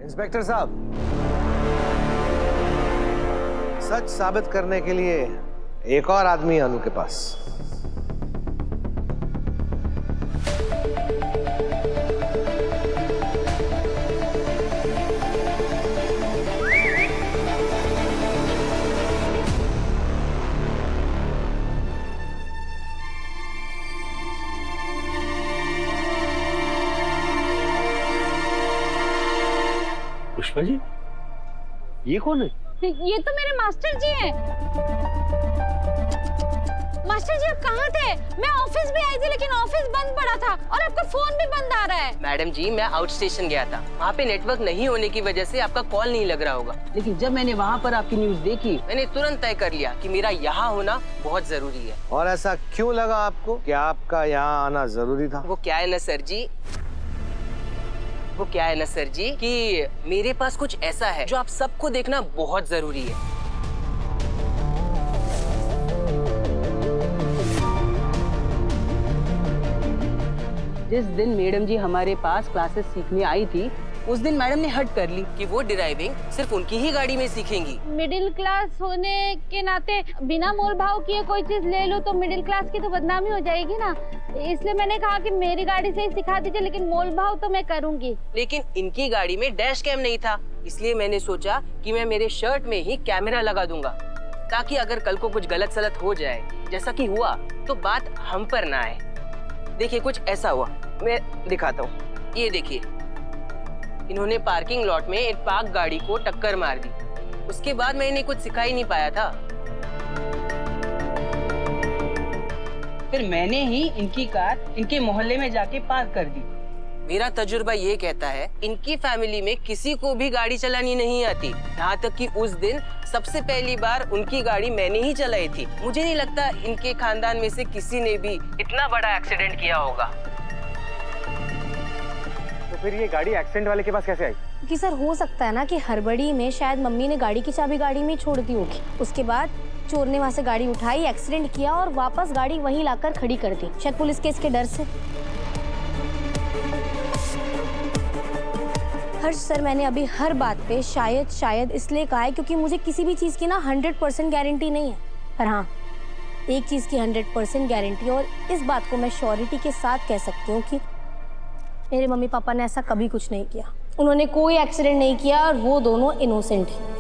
Inspector साहब, सच साबित करने के लिए एक और आदमी है अनु के पास। पुष्पा जी, ये कौन है? ये तो मेरे मास्टर जी हैं। मास्टर जी आप कहाँ थे? मैं ऑफिस भी आई थी लेकिन ऑफिस बंद पड़ा था और आपका फोन भी बंद आ रहा है। मैडम जी, मैं आउट स्टेशन गया था, वहाँ पे नेटवर्क नहीं होने की वजह से आपका कॉल नहीं लग रहा होगा। लेकिन जब मैंने वहाँ पर आपकी न्यूज देखी, मैंने तुरंत तय कर लिया कि मेरा यहाँ होना बहुत जरूरी है। और ऐसा क्यों लगा आपको कि आपका यहाँ आना जरूरी था? वो क्या है ना सर जी, कि मेरे पास कुछ ऐसा है जो आप सबको देखना बहुत जरूरी है। जिस दिन मैडम जी हमारे पास क्लासेस सीखने आई थी, उस दिन मैडम ने हट कर ली कि वो ड्राइविंग सिर्फ उनकी ही गाड़ी में सीखेंगी। मिडिल क्लास होने के नाते बिना मोल भाव किए कोई चीज ले लो तो मिडिल क्लास की तो बदनामी हो जाएगी ना, इसलिए मैंने कहा कि मेरी गाड़ी से ही सिखा दीजिए, लेकिन मोल भाव तो मैं करूंगी। लेकिन इनकी गाड़ी में डैश कैम नहीं था, इसलिए मैंने सोचा कि मैं मेरे शर्ट में ही कैमरा लगा दूंगा, ताकि अगर कल को कुछ गलत सलत हो जाए, जैसा कि हुआ, तो बात हम पर ना आए। देखिए कुछ ऐसा हुआ, मैं दिखाता हूँ। ये देखिए, इन्होंने पार्किंग लॉट में एक पार्क गाड़ी को टक्कर मार दी। उसके बाद मैं इन्हें कुछ सिखा ही नहीं पाया था। फिर मैंने ही इनकी कार इनके मोहल्ले में जाके पार्क कर दी। मेरा तजुर्बा ये कहता है, इनकी फैमिली में किसी को भी गाड़ी चलानी नहीं आती, यहाँ तक कि उस दिन सबसे पहली बार उनकी गाड़ी मैंने ही चलाई थी। मुझे नहीं लगता इनके खानदान में से किसी ने भी इतना बड़ा एक्सीडेंट किया होगा। तो फिर ये गाड़ी एक्सीडेंट वाले के पास कैसे आई? कि सर हो सकता है ना कि हड़बड़ी में शायद मम्मी ने गाड़ी की चाबी गाड़ी में छोड़ दी होगी, उसके बाद चोर ने वहाँ से गाड़ी उठाई, एक्सीडेंट किया और वापस गाड़ी वहीं लाकर खड़ी कर दी, शायद पुलिस केस के डर से। हर्ष सर, मैंने अभी हर बात पे शायद इसलिए कहा है क्योंकि मुझे किसी भी चीज़ की ना 100% गारंटी नहीं है, पर हाँ एक चीज़ की 100% गारंटी, और इस बात को मैं श्योरिटी के साथ कह सकती हूँ कि मेरे मम्मी पापा ने ऐसा कभी कुछ नहीं किया, उन्होंने कोई एक्सीडेंट नहीं किया और वो दोनों इनोसेंट हैं।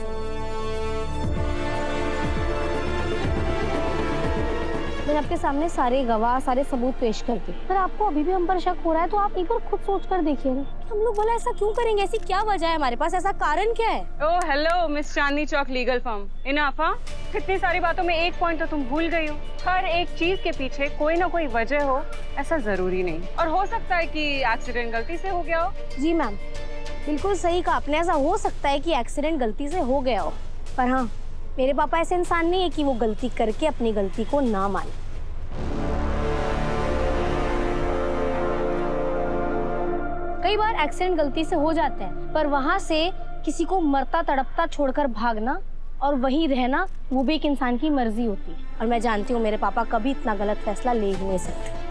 मैंने आपके सामने सारे गवाह, सारे सबूत पेश कर दिए, पर आपको अभी भी हम पर शक हो रहा है तो आप एक बार खुद सोच कर देखिए ना, हम लोग बोला ऐसा क्यों करेंगे, ऐसी क्या वजह है हमारे पास, ऐसा कारण क्या है? Oh hello miss Chandni Chowk legal firm. इनाफा, कितनी सारी बातों में एक पॉइंट तो तुम भूल गई हो। हर एक चीज के पीछे कोई ना कोई वजह हो, ऐसा जरूरी नहीं, और हो सकता है कि एक्सीडेंट गलती से हो गया हो। जी मैम, बिल्कुल सही कहा आपने, ऐसा हो सकता है कि एक्सीडेंट गलती से हो गया हो, पर हाँ मेरे पापा ऐसे इंसान नहीं है कि वो गलती करके अपनी गलती को ना माने। कई बार एक्सीडेंट गलती से हो जाते हैं, पर वहां से किसी को मरता तड़पता छोड़कर भागना और वहीं रहना, वो भी एक इंसान की मर्जी होती है, और मैं जानती हूँ मेरे पापा कभी इतना गलत फैसला ले ही नहीं सकते।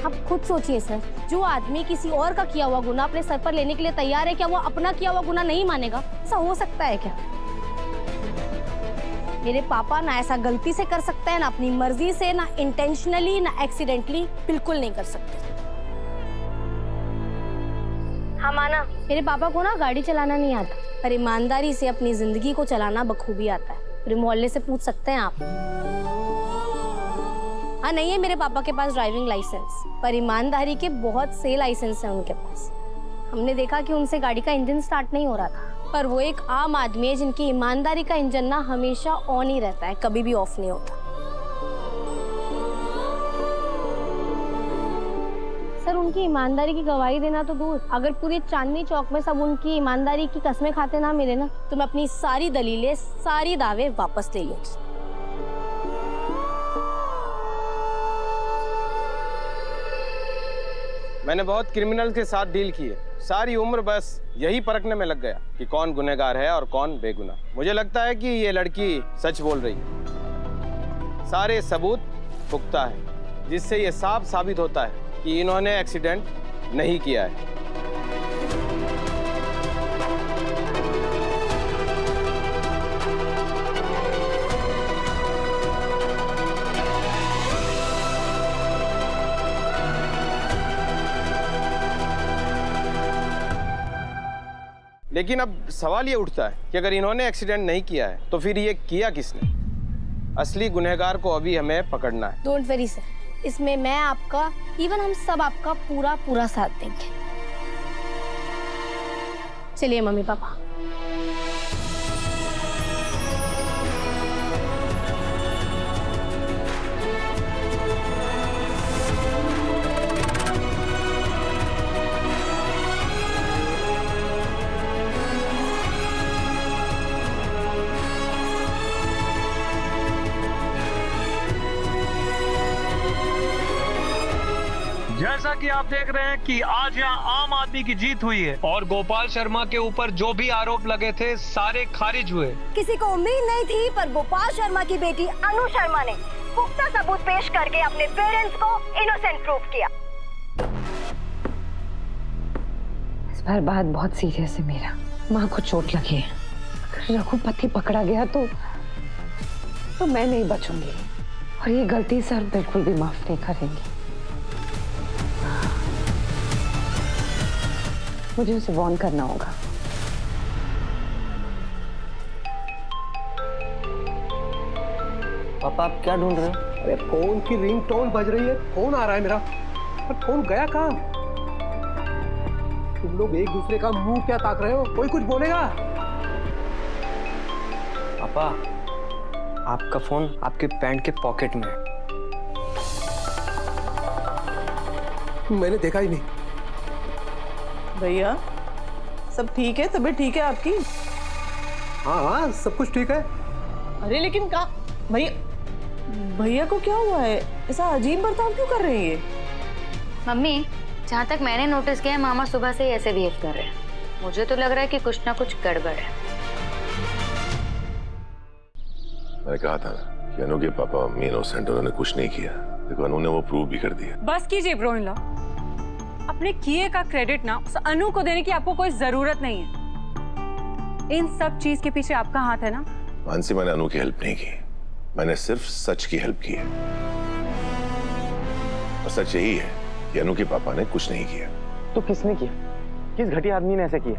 आप खुद सोचिए सर, जो आदमी किसी और का किया हुआ गुनाह अपने सर पर लेने के लिए तैयार है, क्या वो अपना किया हुआ गुनाह नहीं मानेगा? ऐसा हो सकता है क्या? मेरे पापा ना ऐसा गलती से कर सकते हैं, ना अपनी मर्जी से, ना इंटेंशनली, ना एक्सीडेंटली, बिल्कुल नहीं कर सकते। हाँ माना, मेरे पापा को ना गाड़ी चलाना नहीं आता, पर ईमानदारी से अपनी जिंदगी को चलाना बखूबी आता है। पूरे मोहल्ले से पूछ सकते हैं आप। हाँ नहीं है मेरे पापा के पास ड्राइविंग लाइसेंस, पर ईमानदारी के बहुत से लाइसेंस हैं उनके पास। हमने देखा कि उनसे गाड़ी का इंजन स्टार्ट नहीं हो रहा था, पर वो एक आम आदमी है जिनकी ईमानदारी का इंजन ना हमेशा ऑन ही रहता है, कभी भी ऑफ नहीं होता। सर उनकी ईमानदारी की गवाही देना तो दूर, अगर पूरी चांदनी चौक में सब उनकी ईमानदारी की कस्में खाते ना मिले ना, तो मैं अपनी सारी दलीलें, सारी दावे वापस ले लूंगी। मैंने बहुत क्रिमिनल के साथ डील की है, सारी उम्र बस यही परखने में लग गया कि कौन गुनहगार है और कौन बेगुनाह। मुझे लगता है कि ये लड़की सच बोल रही है, सारे सबूत पुख्ता है, जिससे ये साफ साबित होता है कि इन्होंने एक्सीडेंट नहीं किया है। लेकिन अब सवाल ये उठता है कि अगर इन्होंने एक्सीडेंट नहीं किया है तो फिर ये किया किसने? असली गुनहगार को अभी हमें पकड़ना है। डोंट वरी सर, इसमें मैं आपका, इवन हम सब आपका पूरा पूरा साथ देंगे। चलिए मम्मी पापा। जैसा कि आप देख रहे हैं कि आज यहाँ आम आदमी की जीत हुई है और गोपाल शर्मा के ऊपर जो भी आरोप लगे थे सारे खारिज हुए। किसी को उम्मीद नहीं थी, पर गोपाल शर्मा की बेटी अनु शर्मा ने पुख्ता सबूत पेश करके अपने पेरेंट्स को इनोसेंट प्रूव किया। इस बार बात बहुत सीरियस है मेरा। माँ को चोट लगी है। अगर रघुपति पकड़ा गया तो मैं नहीं बचूंगी और ये गलती सर बिल्कुल भी माफ नहीं करेंगे। मुझे उसे वार्न करना होगा। पापा आप क्या ढूंढ रहे हो? अरे फोन की रिंगटोन बज रही है, फोन आ रहा है मेरा, पर फोन गया कहाँ? तुम लोग एक दूसरे का मुंह क्या ताक रहे हो? कोई कुछ बोलेगा? पापा आपका फोन आपके पैंट के पॉकेट में है। मैंने देखा ही नहीं। भैया सब ठीक है? तबीयत ठीक है आपकी? हाँ हाँ सब कुछ ठीक है। अरे लेकिन भैया को क्या हुआ है? ऐसा अजीब बर्ताव क्यों कर रही है? मम्मी, जहाँ तक मैंने नोटिस किया है मामा सुबह से ही ऐसे बिहेव कर रहे हैं। मुझे तो लग रहा है कि कुछ ना कुछ गड़बड़ है। मैंने कहा था ना कि अनु के पापा मम्मी इनोसेंट, उन्होंने कुछ नहीं किया। देखो अनु ने वो प्रूव भी कर दिया। बस कीजिए ब्रो इन लॉ, अपने किए का क्रेडिट ना उस अनु को देने की आपको कोई जरूरत नहीं है। इन सब चीज के पीछे आपका हाथ है ना? मानसी, मैंने अनु की हेल्प नहीं की, मैंने सिर्फ सच की हेल्प की है। और सच यही है कि अनु के पापा ने कुछ नहीं किया। तो किसने किया? किस घटिया आदमी ने ऐसे किया?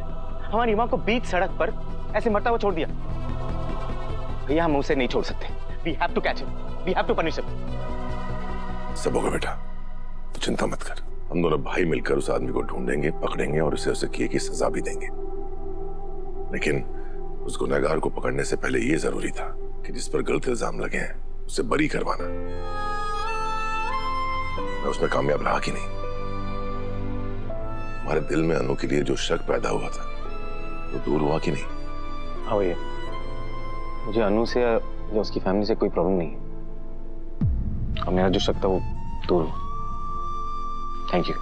हमारी माँ को बीच सड़क पर ऐसे मरता हुआ छोड़ दिया। भैया हम उसे नहीं छोड़ सकते। We have to catch him. We have to punish him. सब होगा बेटा, तो चिंता मत कर। हम दोनों भाई मिलकर उस आदमी को ढूंढेंगे, पकड़ेंगे और उसे किए की सजा भी देंगे। लेकिन उस गुनहगार को पकड़ने से पहले ये जरूरी था कि जिस पर गलत इल्जाम लगे हैं उसे बरी करवाना। मैं उसमें कामयाब रहा कि नहीं? तुम्हारे दिल में अनु के लिए जो शक पैदा हुआ था वो दूर हुआ कि नहीं? हाँ भैया, मुझे अनु से या उसकी फैमिली से कोई प्रॉब्लम नहीं है और मेरा जो शक था वो दूर हुआ। Thank you.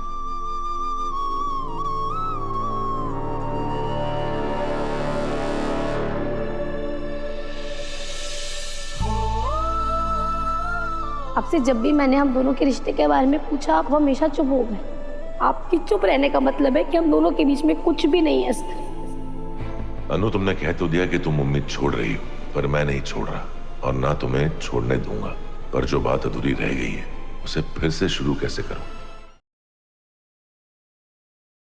आपसे जब भी मैंने हम दोनों के रिश्ते के बारे में पूछा, आप हमेशा चुप हो गए। आपकी चुप रहने का मतलब है कि हम दोनों के बीच में कुछ भी नहीं है सर। अनु, तुमने कह तो दिया कि तुम उम्मीद छोड़ रही हो, पर मैं नहीं छोड़ रहा और ना तुम्हें छोड़ने दूंगा। पर जो बात अधूरी रह गई है उसे फिर से शुरू कैसे करूं?